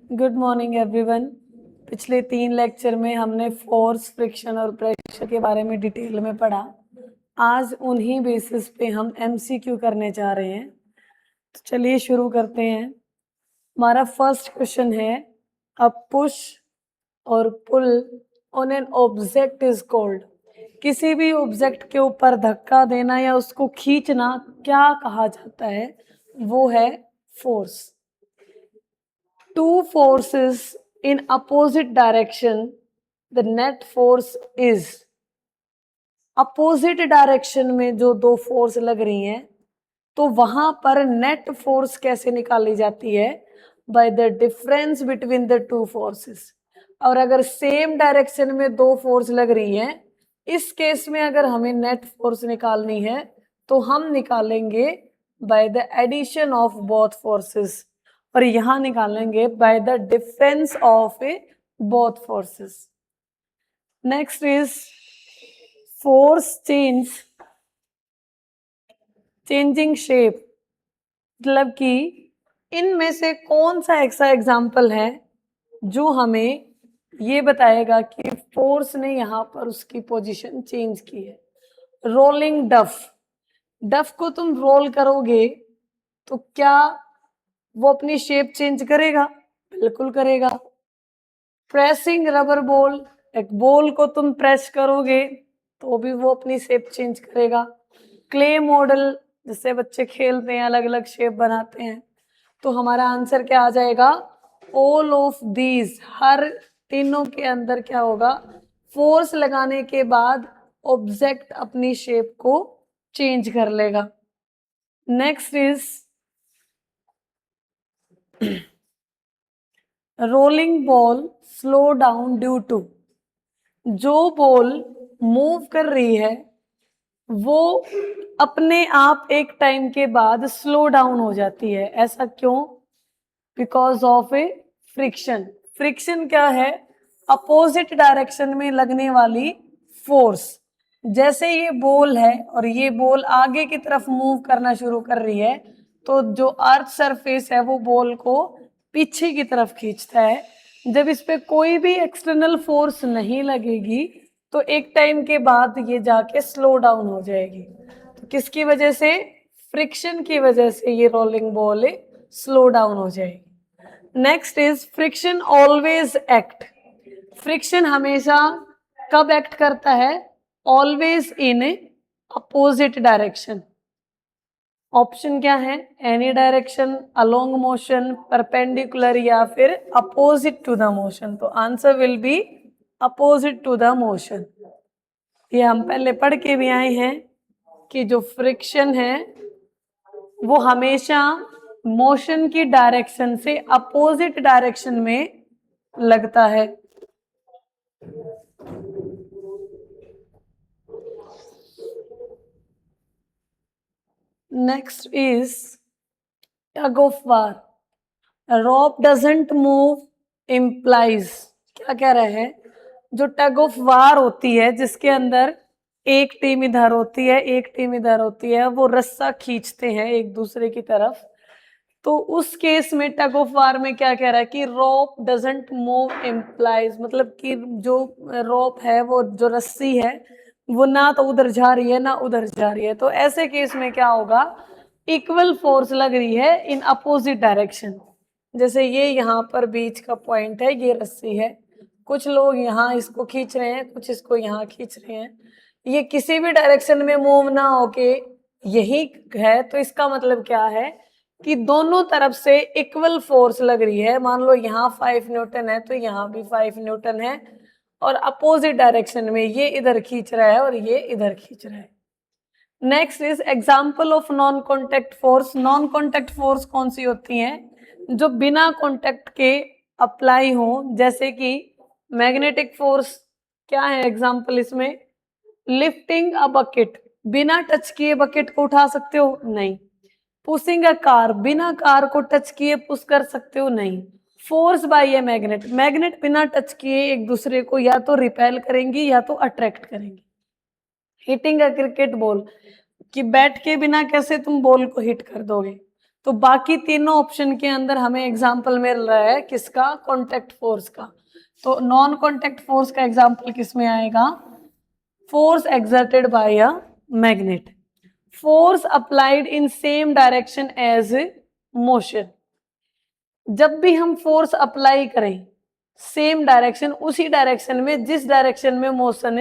Good morning everyone. पिछले 3 lecture में हमने फोर्स, फ्रिक्शन और प्रेशर के बारे में डिटेल में पढ़ा। आज उन्हीं बेसिस पे हम एमसीक्यू करने जा रहे हैं। तो चलिए शुरू करते हैं। हमारा फर्स्ट क्वेश्चन है, अ पुश और pull on an object is called. किसी भी ऑब्जेक्ट के ऊपर धक्का देना या उसको खींचना क्या कहा जाता है? वो है force. Two forces in opposite direction, the net force is। Opposite direction में जो दो फोर्स लग रही हैं तो वहां पर नेट फोर्स कैसे निकाली जाती है? Bye the difference between the two forces. और अगर सेम डायरेक्शन में दो फोर्स लग रही हैं, इस केस में अगर हमें नेट फोर्स निकालनी है तो हम निकालेंगे by the addition of both forces, और यहां निकालेंगे by the difference of both forces. Next is force changing shape. मतलब कि इनमें से कौन सा ऐसा एग्जाम्पल है जो हमें ये बताएगा कि फोर्स ने यहां पर उसकी पोजीशन चेंज की है? रोलिंग डफ। डफ को तुम रोल करोगे तो क्या वो अपनी शेप चेंज करेगा? बिल्कुल करेगा। प्रेसिंग रबर बॉल, एक बॉल को तुम प्रेस करोगे तो भी वो अपनी शेप चेंज करेगा। क्ले मॉडल, जिससे बच्चे खेलते हैं, अलग अलग शेप बनाते हैं। तो हमारा आंसर क्या आ जाएगा? All of these. हर तीनों के अंदर क्या होगा? फोर्स लगाने के बाद ऑब्जेक्ट अपनी शेप को चेंज कर लेगा। Next is rolling ball slow down due to. जो बॉल मूव कर रही है वो अपने आप एक टाइम के बाद स्लो डाउन हो जाती है। ऐसा क्यों? Because of A friction. Friction क्या है? अपोजिट डायरेक्शन में लगने वाली फोर्स। जैसे ये बॉल है और ये बॉल आगे की तरफ मूव करना शुरू कर रही है तो जो अर्थ सरफेस है वो बॉल को पीछे की तरफ खींचता है। जब इस पे कोई भी एक्सटर्नल फोर्स नहीं लगेगी तो एक टाइम के बाद ये जाके स्लो डाउन हो जाएगी। तो किसकी वजह से? फ्रिक्शन की वजह से ये रोलिंग बॉल स्लो डाउन हो जाएगी। Next is friction always act. Friction हमेशा कब एक्ट करता है? Always in opposite direction. Option क्या है? Any direction, along motion, perpendicular या फिर अपोजिट टू द मोशन। तो answer will be opposite to the motion. ये हम पहले पढ़ के भी आए हैं कि जो फ्रिक्शन है वो हमेशा मोशन की डायरेक्शन से अपोजिट डायरेक्शन में लगता है। Next is tug of war. Rope doesn't move implies. क्या कह रहे हैं? जो टग ऑफ वार होती है जिसके अंदर एक टीम इधर होती है, एक टीम इधर होती है, वो रस्सा खींचते हैं एक दूसरे की तरफ। तो उस केस में टग ऑफ वार में क्या कह रहा है कि रोप डजंट मूव इम्प्लाइज। मतलब कि जो रोप है, वो जो रस्सी है, वो ना तो उधर जा रही है ना उधर जा रही है। तो ऐसे केस में क्या होगा? इक्वल फोर्स लग रही है इन अपोजिट डायरेक्शन। जैसे ये यहाँ पर बीच का पॉइंट है, ये रस्सी है, कुछ लोग यहाँ इसको खींच रहे हैं, कुछ इसको यहाँ खींच रहे हैं। ये किसी भी डायरेक्शन में मूव ना होके यही है। तो इसका मतलब क्या है कि दोनों तरफ से इक्वल फोर्स लग रही है। मान लो यहाँ 5 न्यूटन है तो यहाँ भी 5 न्यूटन है, और अपोजिट डायरेक्शन में ये इधर खींच रहा है और ये इधर खींच रहा है। Next is example of non contact force. Non contact force कौन सी होती हैं? जो बिना कॉन्टेक्ट के अप्लाई हो, जैसे कि मैग्नेटिक फोर्स। क्या है एग्जाम्पल इसमें? लिफ्टिंग अ बकेट, बिना टच किए बकेट को उठा सकते हो? नहीं। पुशिंग अ कार, बिना कार को टच किए पुश कर सकते हो? नहीं। Force by a magnet, magnet बिना टच किए एक दूसरे को या तो रिपेल करेंगी या तो अट्रैक्ट करेंगी। हिटिंग अ क्रिकेट बॉल, कि बैट के बिना कैसे तुम बॉल को हिट कर दोगे? तो बाकी तीनों ऑप्शन के अंदर हमें एग्जाम्पल मिल रहा है किसका, कॉन्टैक्ट फोर्स का। तो नॉन कॉन्टैक्ट फोर्स का एग्जाम्पल किस में आएगा, force exerted by a magnet, force applied in same direction as motion. जब भी हम फोर्स अप्लाई करें सेम डायरेक्शन, उसी डायरेक्शन में जिस डायरेक्शन में मोशन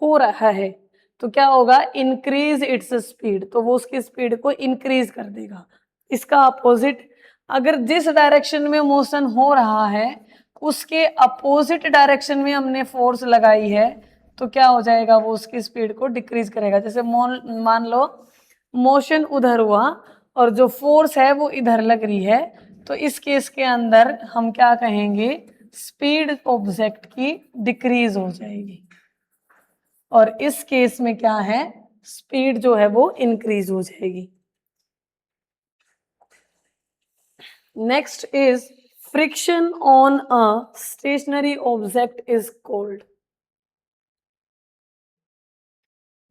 हो रहा है, तो क्या होगा, इंक्रीज इट्स स्पीड, तो वो उसकी स्पीड को इंक्रीज कर देगा। इसका अपोजिट, अगर जिस डायरेक्शन में मोशन हो रहा है उसके अपोजिट डायरेक्शन में हमने फोर्स लगाई है, तो क्या हो जाएगा, वो उसकी स्पीड को डिक्रीज करेगा। जैसे मान लो मोशन उधर हुआ और जो फोर्स है वो इधर लग रही है, तो इस केस के अंदर हम क्या कहेंगे, स्पीड ऑब्जेक्ट की डिक्रीज हो जाएगी, और इस केस में क्या है, स्पीड जो है वो इंक्रीज हो जाएगी। Next is friction on a stationary object is called.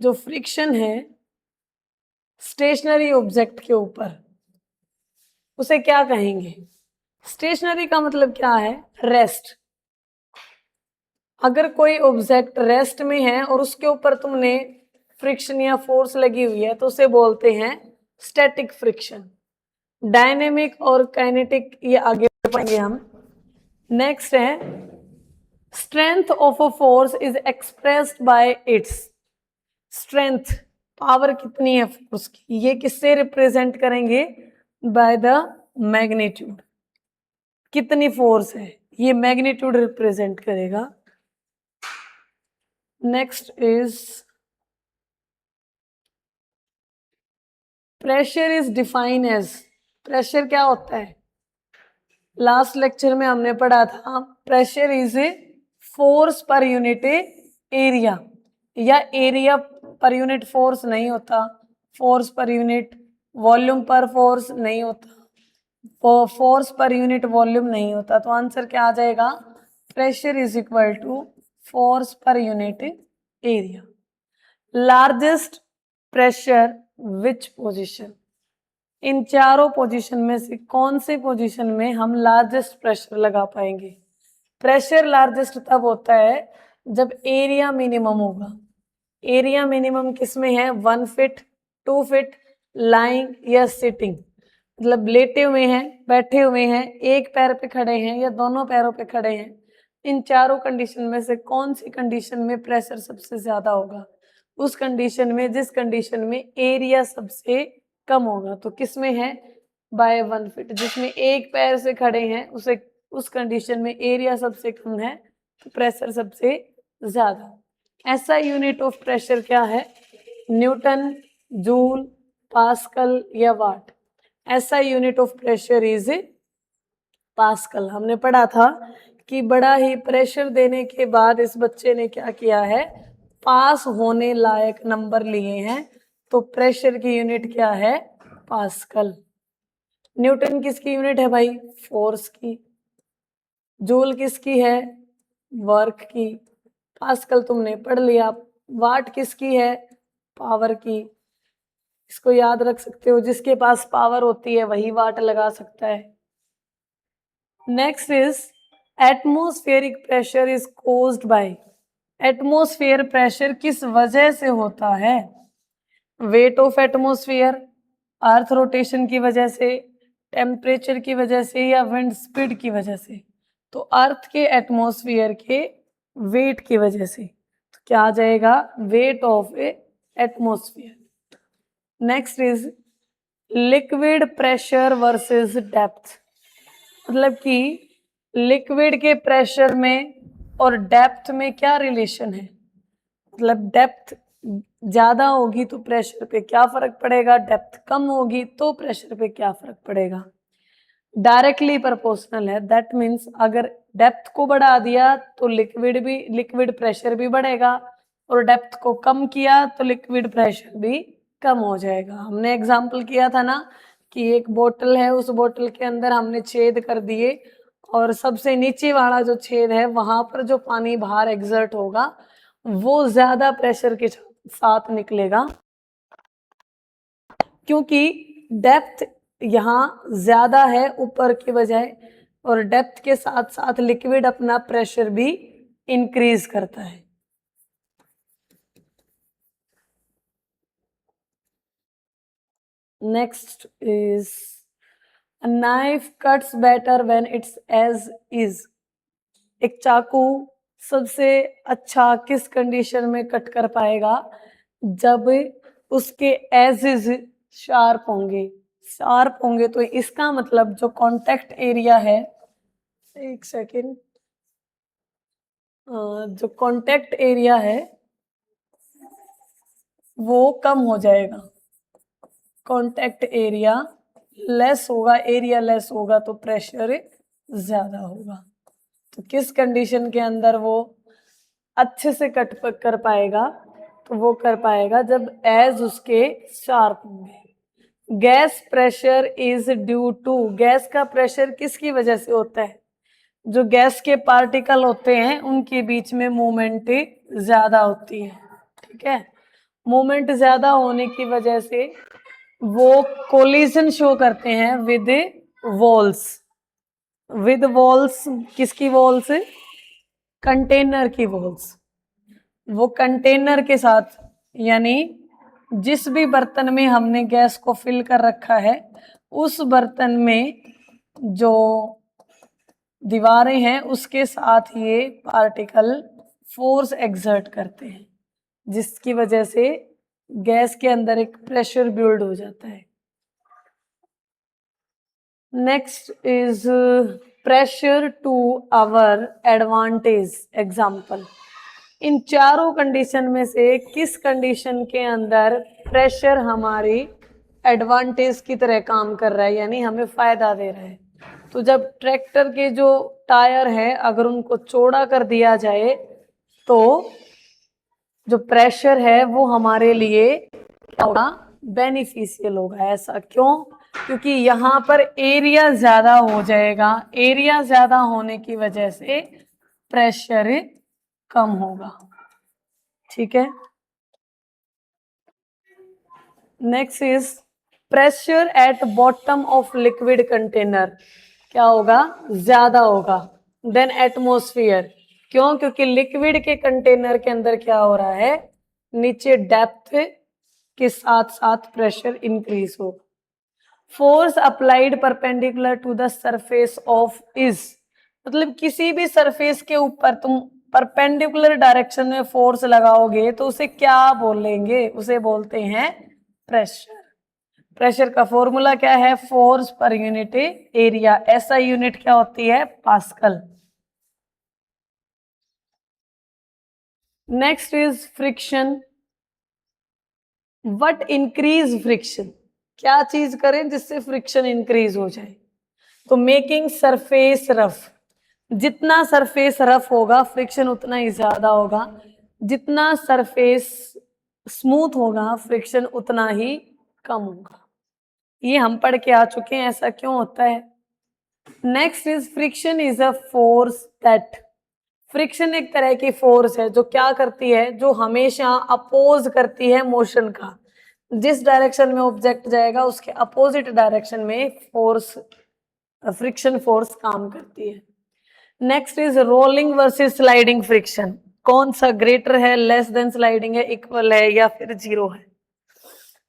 जो फ्रिक्शन है स्टेशनरी ऑब्जेक्ट के ऊपर, उसे क्या कहेंगे। स्टेशनरी का मतलब क्या है, रेस्ट। अगर कोई ऑब्जेक्ट रेस्ट में है और उसके ऊपर तुमने फ्रिक्शन या फोर्स लगी हुई है, तो उसे बोलते हैं स्टैटिक फ्रिक्शन। डायनेमिक और काइनेटिक ये आगे पढ़ेंगे हम। नेक्स्ट है strength of a force is expressed by its. Strength, power कितनी है फोर्स की, ये किससे रिप्रेजेंट करेंगे, बाय द मैग्नीट्यूड। कितनी फोर्स है ये मैग्नीट्यूड रिप्रेजेंट करेगा। Next is pressure is define as. Pressure क्या होता है, लास्ट लेक्चर में हमने पढ़ा था, pressure is a force per unit area, या एरिया पर यूनिट फोर्स नहीं होता, फोर्स पर यूनिट वॉल्यूम पर फोर्स नहीं होता, फोर्स पर यूनिट वॉल्यूम नहीं होता। तो आंसर क्या आ जाएगा, pressure is equal to force per unit area. Largest pressure which position, इन चारों पोजीशन में से कौन से पोजीशन में हम लार्जेस्ट प्रेशर लगा पाएंगे। प्रेशर लार्जेस्ट तब होता है जब एरिया मिनिमम होगा। एरिया मिनिमम किस में है, 1 फीट, 2 फीट, लाइंग या सिटिंग, मतलब लेटे हुए हैं, बैठे हुए हैं, एक पैर पे खड़े हैं या दोनों पैरों पे खड़े हैं। इन चारों कंडीशन में से कौन सी कंडीशन में प्रेशर सबसे ज्यादा होगा, उस कंडीशन में जिस कंडीशन में एरिया सबसे कम होगा। तो किस में है, बाय 1 फीट, जिसमें एक पैर से खड़े हैं उसे, उस कंडीशन में एरिया सबसे कम है तो प्रेशर सबसे ज्यादा। ऐसा यूनिट ऑफ प्रेशर क्या है, न्यूटन, जूल, पास्कल या वाट। ऐसा unit of pressure is pascal. हमने पढ़ा था कि बड़ा ही प्रेशर देने के बाद इस बच्चे ने क्या किया है, पास होने लायक नंबर लिए हैं, तो प्रेशर की यूनिट क्या है, पास्कल। न्यूटन किसकी यूनिट है भाई, फोर्स की। जूल किसकी है, वर्क की। पास्कल तुमने पढ़ लिया। वाट किसकी है, पावर की। इसको याद रख सकते हो, जिसके पास पावर होती है वही वाट लगा सकता है। Next is atmospheric pressure is caused by. Atmosphere pressure किस वजह से होता है, weight of atmosphere, earth rotation की वजह से, टेम्परेचर की वजह से, या विंड स्पीड की वजह से। तो अर्थ के एटमॉस्फेयर के वेट की वजह से, तो क्या आ जाएगा, weight of A atmosphere. Next is liquid pressure versus depth. मतलब कि लिक्विड के प्रेशर में और डेप्थ में क्या रिलेशन है, मतलब डेप्थ ज्यादा होगी तो प्रेशर पे क्या फर्क पड़ेगा, डेप्थ कम होगी तो प्रेशर पे क्या फर्क पड़ेगा। डायरेक्टली प्रोपोर्शनल है। दैट मीन्स अगर डेप्थ को बढ़ा दिया तो लिक्विड प्रेशर भी बढ़ेगा, और डेप्थ को कम किया तो लिक्विड प्रेशर भी कम हो जाएगा। हमने एग्जाम्पल किया था ना कि एक बोतल है, उस बोतल के अंदर हमने छेद कर दिए, और सबसे नीचे वाला जो छेद है वहां पर जो पानी बाहर एग्जर्ट होगा वो ज्यादा प्रेशर के साथ निकलेगा, क्योंकि डेप्थ यहाँ ज्यादा है ऊपर के बजाय, और डेप्थ के साथ साथ लिक्विड अपना प्रेशर भी इंक्रीज करता है। Next is a knife cuts better when it's as is। एक चाकू सबसे अच्छा किस कंडीशन में कट कर पाएगा? जब उसके एज इज शार्प होंगे। शार्प होंगे तो इसका मतलब जो कांटेक्ट एरिया है, एक सेकेंड, जो कांटेक्ट एरिया है वो कम हो जाएगा। कांटेक्ट एरिया लेस होगा, एरिया लेस होगा तो प्रेशर ज्यादा होगा। तो किस कंडीशन के अंदर वो अच्छे से कट कर पाएगा? तो वो कर पाएगा जब एज उसके शार्प होंगे। Gas pressure is due to, gas का प्रेशर किसकी वजह से होता है? जो गैस के पार्टिकल होते हैं उनके बीच में मूवमेंट ज्यादा होती है, ठीक है। मूवमेंट ज्यादा होने की वजह से वो कोलिजन शो करते हैं विद वॉल्स। विद वॉल्स, किसकी वॉल्स? कंटेनर की वॉल्स। वो कंटेनर के साथ, यानी जिस भी बर्तन में हमने गैस को फिल कर रखा है उस बर्तन में जो दीवारें हैं उसके साथ ये पार्टिकल फोर्स एक्सर्ट करते हैं, जिसकी वजह से गैस के अंदर एक प्रेशर बिल्ड हो जाता है। Next is pressure to our advantage. Example, इन चारों कंडीशन में से किस कंडीशन के अंदर प्रेशर हमारी एडवांटेज की तरह काम कर रहा है, यानी हमें फायदा दे रहा है? तो जब ट्रैक्टर के जो टायर है अगर उनको चौड़ा कर दिया जाए तो जो प्रेशर है वो हमारे लिए होगा, बेनिफिशियल होगा। ऐसा क्यों? क्योंकि यहाँ पर एरिया ज्यादा हो जाएगा। एरिया ज्यादा होने की वजह से प्रेशर कम होगा, ठीक है। Next is pressure at bottom of liquid container, क्या होगा? ज्यादा होगा देन एटमॉस्फेयर। क्यों? क्योंकि लिक्विड के कंटेनर के अंदर क्या हो रहा है, नीचे डेप्थ के साथ साथ प्रेशर इंक्रीज हो। Force applied perpendicular to the surface of is, मतलब किसी भी सरफेस के ऊपर तुम परपेंडिकुलर डायरेक्शन में फोर्स लगाओगे तो उसे क्या बोलेंगे? उसे बोलते हैं प्रेशर। प्रेशर का फॉर्मूला क्या है? Force per unit area. ऐसा यूनिट क्या होती है? Pascal. Next is friction. What increase friction? क्या चीज करें जिससे फ्रिक्शन इंक्रीज हो जाए? तो मेकिंग सरफेस रफ। जितना सरफेस रफ होगा फ्रिक्शन उतना ही ज्यादा होगा। जितना सरफेस स्मूथ होगा फ्रिक्शन उतना ही कम होगा। ये हम पढ़ के आ चुके हैं, ऐसा क्यों होता है। Next is friction is a force that, friction एक तरह की फोर्स है जो क्या करती है? जो हमेशा अपोज करती है मोशन का। जिस डायरेक्शन में ऑब्जेक्ट जाएगा उसके अपोजिट डायरेक्शन में फोर्स, फ्रिक्शन फोर्स काम करती है। Next is rolling versus sliding friction. कौन सा ग्रेटर है, लेस देन स्लाइडिंग है, इक्वल है या फिर जीरो है?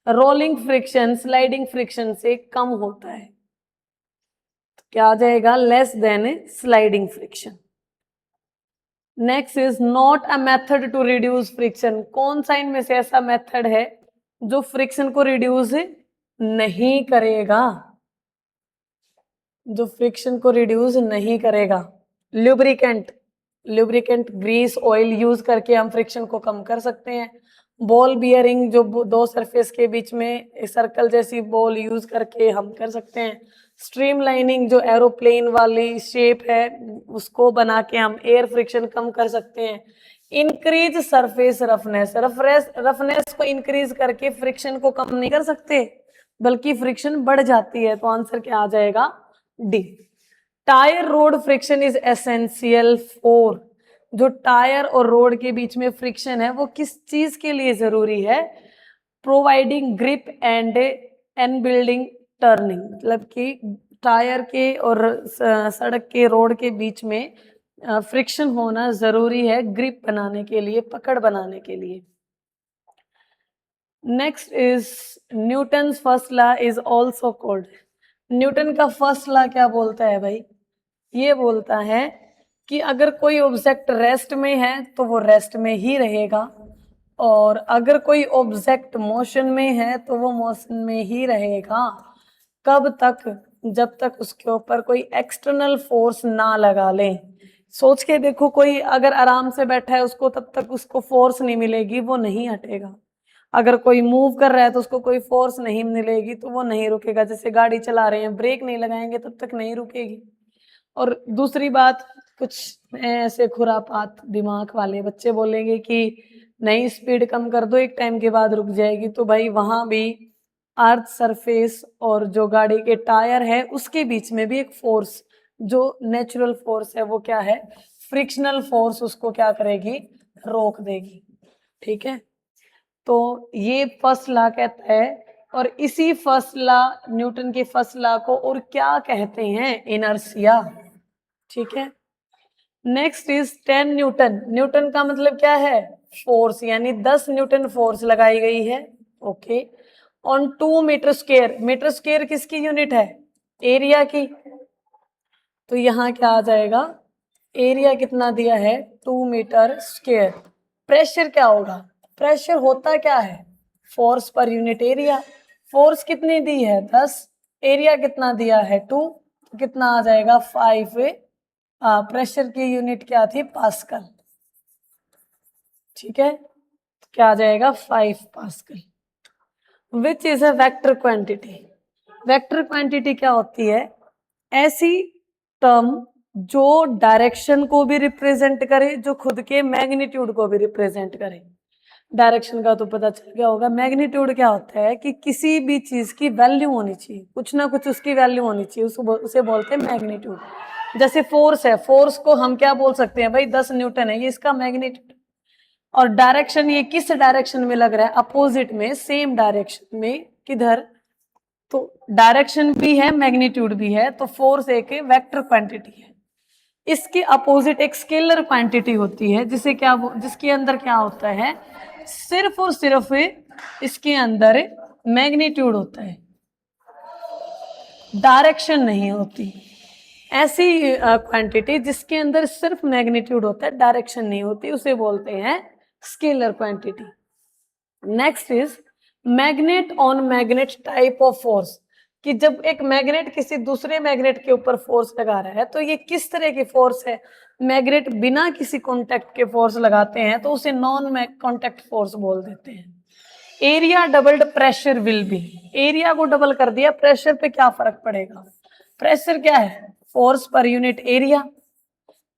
रोलिंग फ्रिक्शन स्लाइडिंग फ्रिक्शन से कम होता है, तो क्या आ जाएगा? Less than sliding friction. Next is not a method to reduce friction. कौन सा इनमें से ऐसा मेथड है जो फ्रिक्शन को रिड्यूस नहीं करेगा? जो फ्रिक्शन को रिड्यूस नहीं करेगा, lubricant. Lubricant, grease, oil use करके हम फ्रिक्शन को कम कर सकते हैं। बॉल बियरिंग, जो दो सरफेस के बीच में सर्कल जैसी बॉल यूज करके हम कर सकते हैं। स्ट्रीमलाइनिंग, जो एरोप्लेन वाली शेप है उसको बना के हम एयर फ्रिक्शन कम कर सकते हैं। इंक्रीज सरफेस रफनेस, रफनेस को इंक्रीज करके फ्रिक्शन को कम नहीं कर सकते बल्कि फ्रिक्शन बढ़ जाती है। तो आंसर क्या आ जाएगा? D. Tyre road friction is essential for, जो टायर और रोड के बीच में फ्रिक्शन है वो किस चीज के लिए जरूरी है? Providing grip and building turning, मतलब कि टायर के और सड़क के रोड के बीच में फ्रिक्शन होना जरूरी है ग्रिप बनाने के लिए, पकड़ बनाने के लिए। Next is Newton's first law is also called, Newton का फर्स्ट लॉ क्या बोलता है भाई? ये बोलता है कि अगर कोई ऑब्जेक्ट रेस्ट में है तो वो रेस्ट में ही रहेगा, और अगर कोई ऑब्जेक्ट मोशन में है तो वो मोशन में ही रहेगा। कब तक? जब तक उसके ऊपर कोई एक्सटर्नल फोर्स ना लगा ले। सोच के देखो, कोई अगर आराम से बैठा है उसको तब तक उसको फोर्स नहीं मिलेगी, वो नहीं हटेगा। अगर कोई मूव कर रहा है तो उसको कोई फोर्स नहीं मिलेगी तो वो नहीं रुकेगा। जैसे गाड़ी चला रहे हैं, ब्रेक नहीं लगाएंगे तब तक नहीं रुकेगी। और दूसरी बात, कुछ ऐसे खुरापात दिमाग वाले बच्चे बोलेंगे कि नहीं स्पीड कम कर दो, एक टाइम के बाद रुक जाएगी। तो भाई वहां भी अर्थ सरफेस और जो गाड़ी के टायर है उसके बीच में भी एक फोर्स, जो नेचुरल फोर्स है, वो क्या है? फ्रिक्शनल फोर्स उसको क्या करेगी? रोक देगी। ठीक है, तो ये फर्स्ट लॉ कहता है। और इसी फर्स्ट लॉ, न्यूटन के फर्स्ट लॉ को और क्या कहते हैं? इनर्शिया। ठीक है, नेक्स्ट इज 10 न्यूटन। न्यूटन का मतलब क्या है? फोर्स, यानी 10 न्यूटन फोर्स लगाई गई है। Okay, on 2 metre square. Metre square किसकी यूनिट है? एरिया की। तो यहां क्या आ जाएगा? एरिया कितना दिया है? 2 मीटर स्क्वायर। प्रेशर क्या होगा? प्रेशर होता क्या है? Force per unit area. Force कितनी दी है? 10। एरिया कितना दिया है? 2। तो कितना आ जाएगा? 5। प्रेशर की यूनिट क्या थी? पास्कल। ठीक है, तो क्या आ जाएगा? 5 pascal. Which is a vector quantity. Vector quantity क्या होती है? ऐसी टर्म जो डायरेक्शन को भी रिप्रेजेंट करे, जो खुद के मैग्नीट्यूड को भी रिप्रेजेंट करे। डायरेक्शन का तो पता चल गया होगा। मैग्नीट्यूड क्या होता है? कि किसी भी चीज की वैल्यू होनी चाहिए, कुछ ना कुछ उसकी वैल्यू होनी चाहिए, उसे बोलते हैं मैग्नीट्यूड। जैसे फोर्स है, फोर्स को हम क्या बोल सकते हैं भाई? 10 न्यूटन है, ये इसका मैग्नीट्यूड। और डायरेक्शन, ये किस डायरेक्शन में लग रहा है? अपोजिट में, सेम डायरेक्शन में। किधर? तो डायरेक्शन भी है, मैग्नीट्यूड भी है, तो फोर्स एक वेक्टर क्वांटिटी है। इसके अपोजिट एक स्केलर क्वांटिटी होती है, जिसे क्या, जिसके अंदर क्या होता है? सिर्फ और सिर्फ इसके अंदर मैग्नीट्यूड होता है, डायरेक्शन नहीं होती। ऐसी क्वांटिटी जिसके अंदर सिर्फ मैग्नीट्यूड होता है, डायरेक्शन नहीं होती, उसे बोलते हैं scalar quantity. Next is magnet on magnet type of force. कि जब एक मैग्नेट किसी दूसरे मैग्नेट के ऊपर फोर्स लगा रहा है तो ये किस तरह की फोर्स है? मैग्नेट बिना किसी कांटेक्ट के फोर्स लगाते हैं तो उसे नॉन कांटेक्ट फोर्स बोल देते हैं। Area doubled pressure will be. Area को डबल कर दिया, प्रेशर पे क्या फर्क पड़ेगा? प्रेशर क्या है? Force per unit area.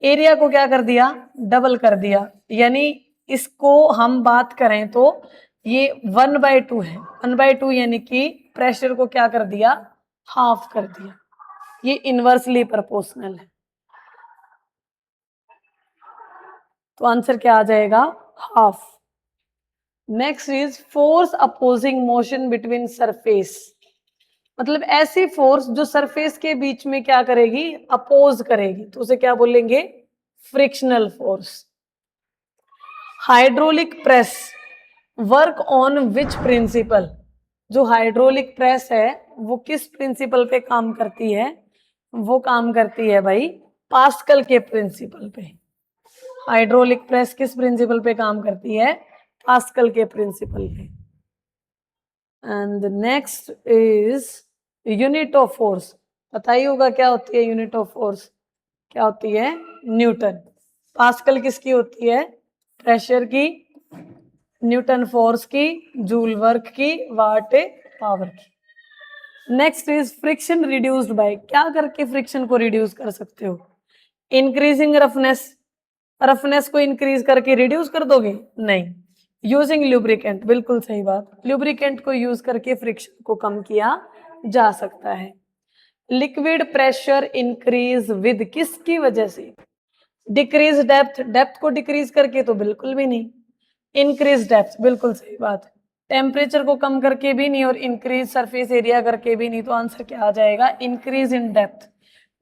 Area को क्या कर दिया? डबल कर दिया। यानी इसको हम बात करें तो ये 1/2 है। 1/2 यानी कि प्रेशर को क्या कर दिया? हाफ कर दिया। ये इनवर्सली प्रोपोर्शनल है। तो आंसर क्या आ जाएगा? Half. Next is force opposing motion between surface. मतलब ऐसी फोर्स जो सरफेस के बीच में क्या करेगी? अपोज करेगी, तो उसे क्या बोलेंगे? Frictional force. Hydraulic press work on which principle. जो हाइड्रोलिक प्रेस है वो किस प्रिंसिपल पे काम करती है? वो काम करती है भाई पास्कल के प्रिंसिपल पे। हाइड्रोलिक प्रेस किस प्रिंसिपल पे काम करती है? पास्कल के प्रिंसिपल पे। And next is unit of force. पता ही होगा क्या होती है यूनिट ऑफ फोर्स? क्या होती है? न्यूटन। पास्कल किसकी होती है? प्रेशर की। न्यूटन फोर्स की। जूल वर्क की। वाट पावर की। Next is friction reduced by. क्या करके फ्रिक्शन को रिड्यूस कर सकते हो? Increasing roughness. रफनेस को इंक्रीज करके रिड्यूस कर दोगे? नहीं। यूजिंग ल्यूब्रिकेंट, बिल्कुल सही बात। ल्यूब्रिकेंट को यूज करके फ्रिक्शन को कम किया जा सकता है। लिक्विड प्रेशर इंक्रीज विद, किसकी वजह से? Decrease depth. डेप्थ को डिक्रीज करके तो बिल्कुल भी नहीं। इंक्रीज डेप्थ, बिल्कुल सही बात। टेम्परेचर को कम करके भी नहीं और इंक्रीज सरफेस एरिया करके भी नहीं, तो आंसर क्या आ जाएगा? Increase in depth.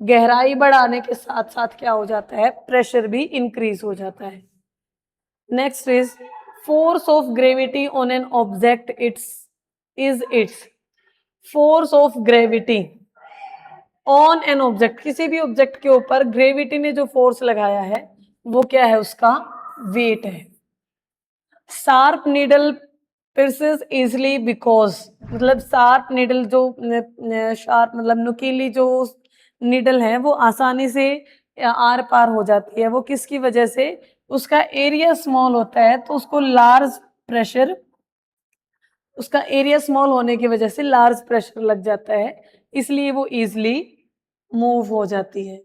गहराई बढ़ाने के साथ साथ क्या हो जाता है? प्रेशर भी इंक्रीज हो जाता है। Next is force of gravity on an object its force of gravity on an object, किसी भी ऑब्जेक्ट के ऊपर ग्रेविटी ने जो फोर्स लगाया है वो क्या है? उसका वेट है। Sharp needle pierces easily because, मतलब शार्प नीडल जो शार्प मतलब नुकीली जो नीडल है वो आसानी से आर पार हो जाती है, वो किसकी वजह से? उसका एरिया स्मॉल होता है तो उसको लार्ज प्रेशर, उसका एरिया स्मॉल होने की वजह से लार्ज प्रेशर लग जाता है, इसलिए वो इजली मूव हो जाती है।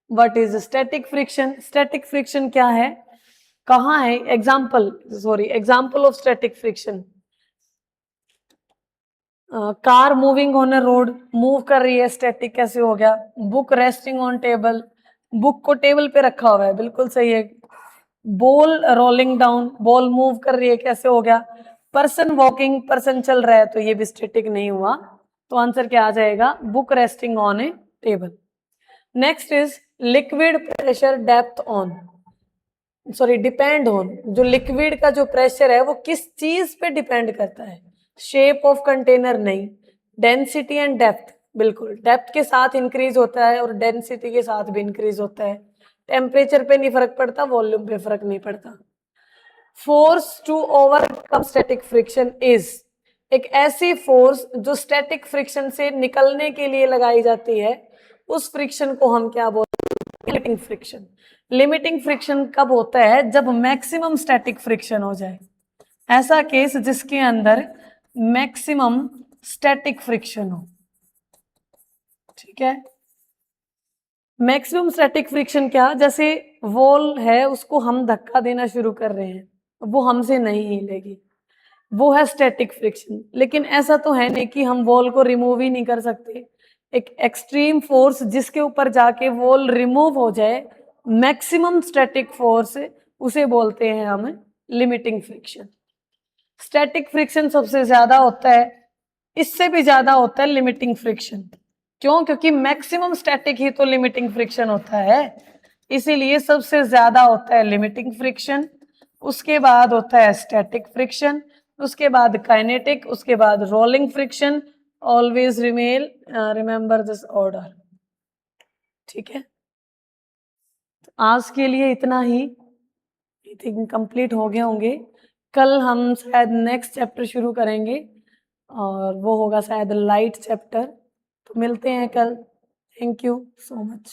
What is static friction? Static friction क्या है? कहाँ है example of static friction? Car moving on a road, move कर रही है, स्टैटिक कैसे हो गया? Book resting on table, book को टेबल पे रखा हुआ है, बिल्कुल सही है। Ball rolling down, ball move कर रही है, कैसे हो गया? पर्सन वॉकिंग, पर्सन चल रहा है, तो ये भी स्टैटिक नहीं हुआ, तो आंसर क्या आ जाएगा? Book resting on A table. Next is liquid pressure depth on, sorry depend on, जो लिक्विड का जो प्रेशर है वो किस चीज पे डिपेंड करता है? शेप ऑफ कंटेनर नहीं, डेंसिटी एंड डेप्थ, बिल्कुल डेप्थ के साथ इंक्रीज होता है और डेंसिटी के साथ भी इंक्रीज होता है। टेम्परेचर पे नहीं फर्क पड़ता, वॉल्यूम पे फर्क नहीं पड़ता। Force to overcome static friction is, एक ऐसी फोर्स जो स्टैटिक फ्रिक्शन से निकलने के लिए लगाई जाती है, उस फ्रिक्शन को हम क्या बोलते हैं? Limiting friction. लिमिटिंग फ्रिक्शन कब होता है? जब मैक्सिमम स्टैटिक फ्रिक्शन हो जाए, ऐसा केस जिसके अंदर मैक्सिमम स्टैटिक फ्रिक्शन हो। ठीक है, मैक्सिमम स्टैटिक फ्रिक्शन क्या? जैसे वॉल है, उसको हम धक्का देना शुरू कर रहे हैं, वो हमसे नहीं हिलेगी, वो है स्टैटिक फ्रिक्शन। लेकिन ऐसा तो है नहीं कि हम वॉल को रिमूव ही नहीं कर सकते। एक एक्सट्रीम फोर्स जिसके ऊपर जाके वॉल रिमूव हो जाए, मैक्सिमम स्टैटिक फोर्स, उसे बोलते हैं हम लिमिटिंग फ्रिक्शन। स्टैटिक फ्रिक्शन सबसे ज्यादा होता है, इससे भी ज्यादा होता है लिमिटिंग फ्रिक्शन। क्यों? क्योंकि मैक्सिमम स्टैटिक ही तो लिमिटिंग फ्रिक्शन होता है, इसीलिए सबसे ज्यादा होता है लिमिटिंग फ्रिक्शन, उसके बाद होता है स्टैटिक फ्रिक्शन, उसके बाद काइनेटिक, उसके बाद rolling friction. Always remember this order. ठीक है, तो आज के लिए इतना ही, आई थिंक कंप्लीट हो गए होंगे। कल हम शायद नेक्स्ट चैप्टर शुरू करेंगे और वो होगा शायद लाइट चैप्टर। तो मिलते हैं कल। Thank you so much.